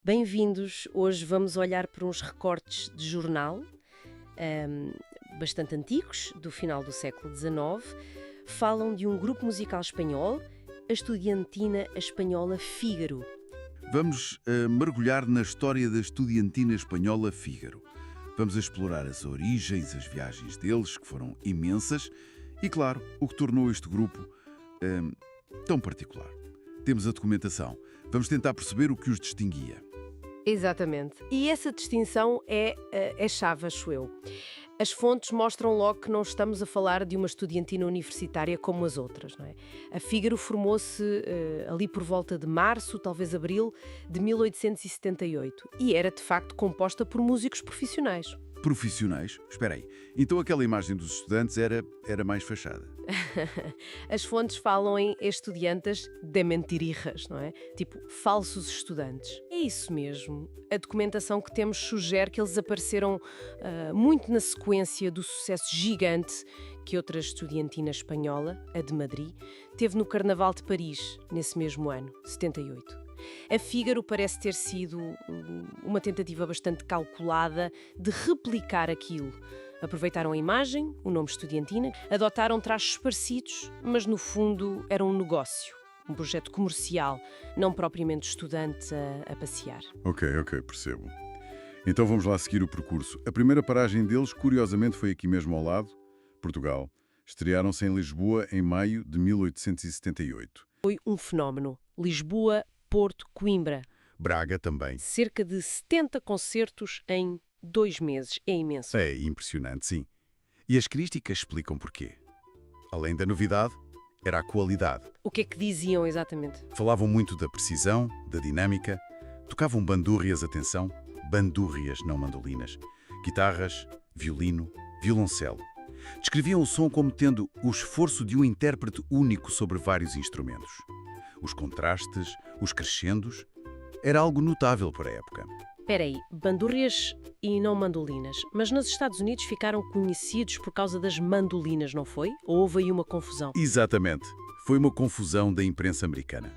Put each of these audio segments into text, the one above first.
Bem-vindos! Hoje vamos olhar para uns recortes de jornal, bastante antigos, do final do século XIX. Falam de um grupo musical espanhol, a estudiantina espanhola Fígaro. Vamos mergulhar na história da estudiantina espanhola Fígaro. Vamos explorar as origens, as viagens deles, que foram imensas, e, claro, o que tornou este grupo tão particular. Temos a documentação. Vamos tentar perceber o que os distinguia. Exatamente. E essa distinção é chave, acho eu. As fontes mostram logo que não estamos a falar de uma estudiantina universitária como as outras, não é? A Fígaro formou-se ali por volta de março, talvez abril, de 1878 e era, de facto, composta por músicos profissionais. Profissionais? Espera aí. Então aquela imagem dos estudantes era mais fachada. As fontes falam em estudiantes de mentirijos, não é? Tipo, falsos estudantes. É isso mesmo. A documentação que temos sugere que eles apareceram muito na sequência do sucesso gigante que outra estudiantina espanhola, a de Madrid, teve no Carnaval de Paris, nesse mesmo ano, 78. A Fígaro parece ter sido uma tentativa bastante calculada de replicar aquilo. Aproveitaram a imagem, o nome estudiantina, adotaram traços parecidos, mas no fundo era um negócio, um projeto comercial, não propriamente estudante a passear. Ok, percebo. Então vamos lá seguir o percurso. A primeira paragem deles, curiosamente, foi aqui mesmo ao lado, Portugal. Estrearam-se em Lisboa em maio de 1878. Foi um fenómeno. Lisboa, Porto, Coimbra. Braga também. Cerca de 70 concertos em 2 meses. É imenso. É impressionante, sim. E as críticas explicam porquê. Além da novidade, era a qualidade. O que é que diziam exatamente? Falavam muito da precisão, da dinâmica. Tocavam bandúrrias, atenção, bandúrrias, não mandolinas. Guitarras, violino, violoncelo. Descreviam o som como tendo o esforço de um intérprete único sobre vários instrumentos. Os contrastes, os crescendos, era algo notável para a época. Espera aí, bandúrrias e não mandolinas. Mas nos Estados Unidos ficaram conhecidos por causa das mandolinas, não foi? Ou houve aí uma confusão? Exatamente. Foi uma confusão da imprensa americana.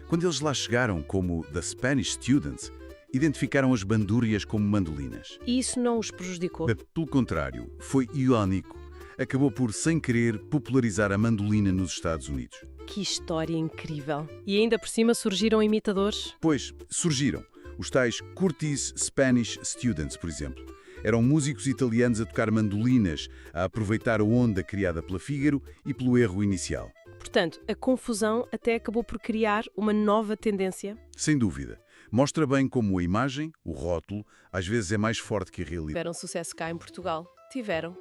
Quando eles lá chegaram como The Spanish Students, identificaram as bandúrrias como mandolinas. E isso não os prejudicou? Pelo contrário, foi iónico. Acabou por, sem querer, popularizar a mandolina nos Estados Unidos. Que história incrível! E ainda por cima surgiram imitadores? Pois, surgiram. Os tais Curtis Spanish Students, por exemplo. Eram músicos italianos a tocar mandolinas, a aproveitar a onda criada pela Fígaro e pelo erro inicial. Portanto, a confusão até acabou por criar uma nova tendência? Sem dúvida. Mostra bem como a imagem, o rótulo, às vezes é mais forte que a realidade. Tiveram sucesso cá em Portugal. Tiveram.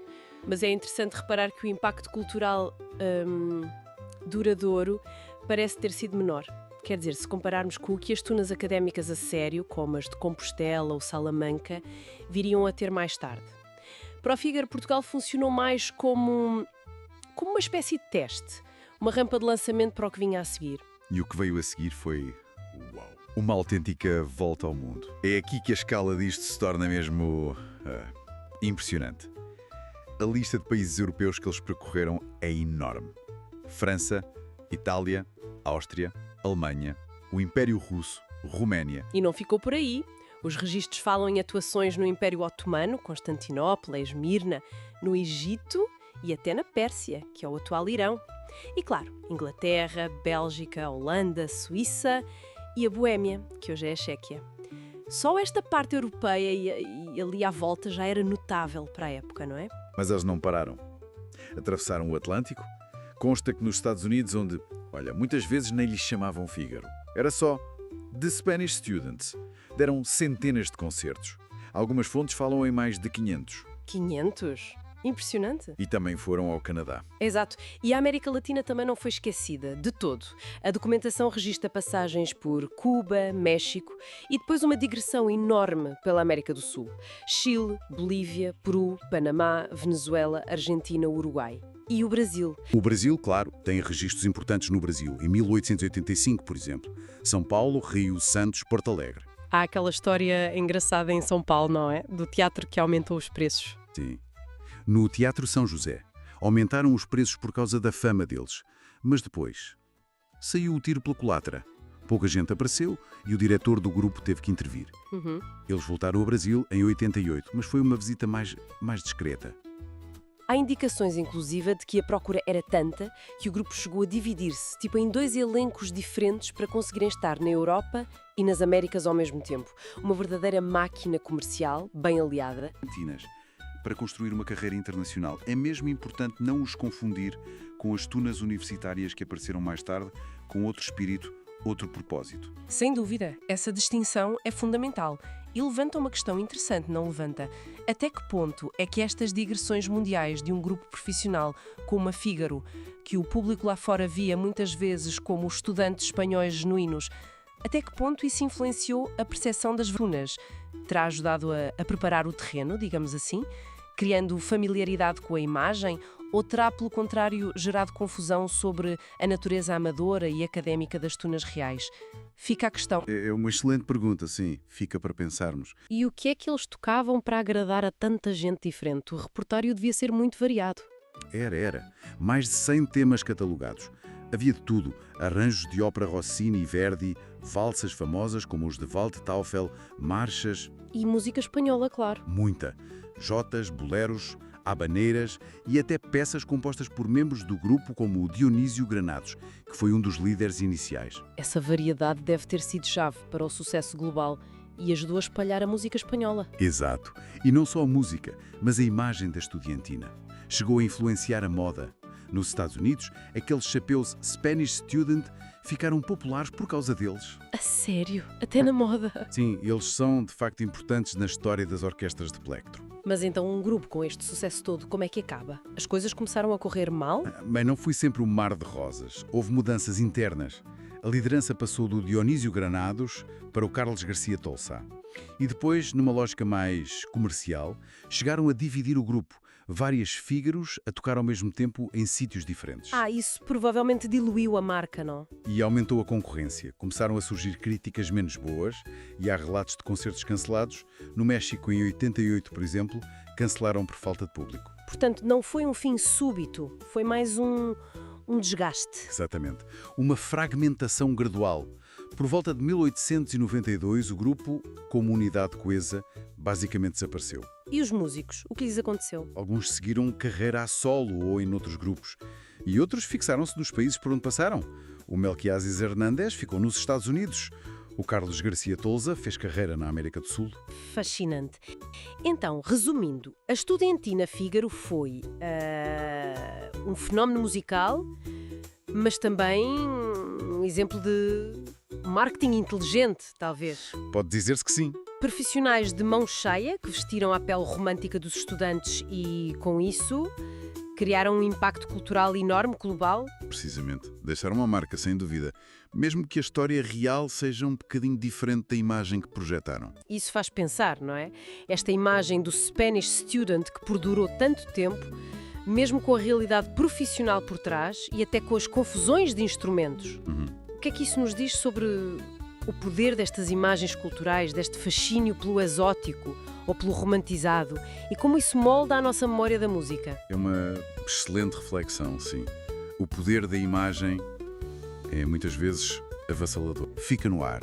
Mas é interessante reparar que o impacto cultural duradouro parece ter sido menor. Quer dizer, se compararmos com o que as tunas académicas a sério, como as de Compostela ou Salamanca, viriam a ter mais tarde. Para o Fígaro, Portugal funcionou mais como uma espécie de teste, uma rampa de lançamento para o que vinha a seguir. E o que veio a seguir foi... uau! Uma autêntica volta ao mundo. É aqui que a escala disto se torna mesmo... impressionante. A lista de países europeus que eles percorreram é enorme. França, Itália, Áustria, Alemanha, o Império Russo, Roménia. E não ficou por aí. Os registros falam em atuações no Império Otomano, Constantinopla, Esmirna, no Egito e até na Pérsia, que é o atual Irão. E claro, Inglaterra, Bélgica, Holanda, Suíça e a Boémia, que hoje é a Chequia. Só esta parte europeia e ali à volta já era notável para a época, não é? Mas eles não pararam. Atravessaram o Atlântico. Consta que nos Estados Unidos, onde, muitas vezes nem lhes chamavam Fígaro. Era só The Spanish Students. Deram centenas de concertos. Algumas fontes falam em mais de 500. 500? Impressionante. E também foram ao Canadá. Exato. E a América Latina também não foi esquecida, de todo. A documentação registra passagens por Cuba, México e depois uma digressão enorme pela América do Sul. Chile, Bolívia, Peru, Panamá, Venezuela, Argentina, Uruguai. E o Brasil? O Brasil, claro, tem registros importantes no Brasil. Em 1885, por exemplo. São Paulo, Rio, Santos, Porto Alegre. Há aquela história engraçada em São Paulo, não é? Do teatro que aumentou os preços. Sim. No Teatro São José, aumentaram os preços por causa da fama deles. Mas depois, saiu o tiro pela culatra. Pouca gente apareceu e o diretor do grupo teve que intervir. Uhum. Eles voltaram ao Brasil em 88, mas foi uma visita mais discreta. Há indicações, inclusive, de que a procura era tanta que o grupo chegou a dividir-se, tipo em 2 elencos diferentes para conseguirem estar na Europa e nas Américas ao mesmo tempo. Uma verdadeira máquina comercial, bem aliada. Argentinas, para construir uma carreira internacional. É mesmo importante não os confundir com as tunas universitárias que apareceram mais tarde, com outro espírito, outro propósito. Sem dúvida, essa distinção é fundamental e levanta uma questão interessante, não levanta? Até que ponto é que estas digressões mundiais de um grupo profissional como a Fígaro, que o público lá fora via muitas vezes como estudantes espanhóis genuínos, até que ponto isso influenciou a percepção das verunas? Terá ajudado a preparar o terreno, digamos assim, criando familiaridade com a imagem, ou terá, pelo contrário, gerado confusão sobre a natureza amadora e académica das tunas reais? Fica a questão. É uma excelente pergunta, sim. Fica para pensarmos. E o que é que eles tocavam para agradar a tanta gente diferente? O repertório devia ser muito variado. Era. Mais de 100 temas catalogados. Havia de tudo. Arranjos de ópera Rossini e Verdi, valsas famosas como os de Waldteufel, marchas... E música espanhola, claro. Muita. Jotas, boleros, habaneiras e até peças compostas por membros do grupo como o Dionísio Granados, que foi um dos líderes iniciais. Essa variedade deve ter sido chave para o sucesso global e ajudou a espalhar a música espanhola. Exato. E não só a música, mas a imagem da estudiantina. Chegou a influenciar a moda. Nos Estados Unidos, aqueles chapéus Spanish Student ficaram populares por causa deles. A sério? Até na moda? Sim, eles são de facto importantes na história das orquestras de plectro. Mas então um grupo com este sucesso todo, como é que acaba? As coisas começaram a correr mal? Mas não foi sempre um mar de rosas. Houve mudanças internas. A liderança passou do Dionísio Granados para o Carlos Garcia Tolsá. E depois, numa lógica mais comercial, chegaram a dividir o grupo. Várias Fígaros a tocar ao mesmo tempo em sítios diferentes. Isso provavelmente diluiu a marca, não? E aumentou a concorrência. Começaram a surgir críticas menos boas e há relatos de concertos cancelados. No México, em 88, por exemplo, cancelaram por falta de público. Portanto, não foi um fim súbito, foi mais um desgaste. Exatamente. Uma fragmentação gradual. Por volta de 1892, o grupo, como unidade coesa, basicamente desapareceu. E os músicos? O que lhes aconteceu? Alguns seguiram carreira a solo ou em outros grupos. E outros fixaram-se nos países por onde passaram. O Melquiades Hernández ficou nos Estados Unidos. O Carlos Garcia Tolsa fez carreira na América do Sul. Fascinante. Então, resumindo, a Estudantina Fígaro foi um fenómeno musical, mas também um exemplo de marketing inteligente, talvez. Pode dizer-se que sim. Profissionais de mão cheia que vestiram a pele romântica dos estudantes e, com isso, criaram um impacto cultural enorme, global. Precisamente. Deixaram uma marca, sem dúvida. Mesmo que a história real seja um bocadinho diferente da imagem que projetaram. Isso faz pensar, não é? Esta imagem do Spanish Student que perdurou tanto tempo, mesmo com a realidade profissional por trás e até com as confusões de instrumentos. O que é que isso nos diz sobre o poder destas imagens culturais, deste fascínio pelo exótico ou pelo romantizado e como isso molda a nossa memória da música? É uma excelente reflexão, sim. O poder da imagem é muitas vezes avassalador. Fica no ar.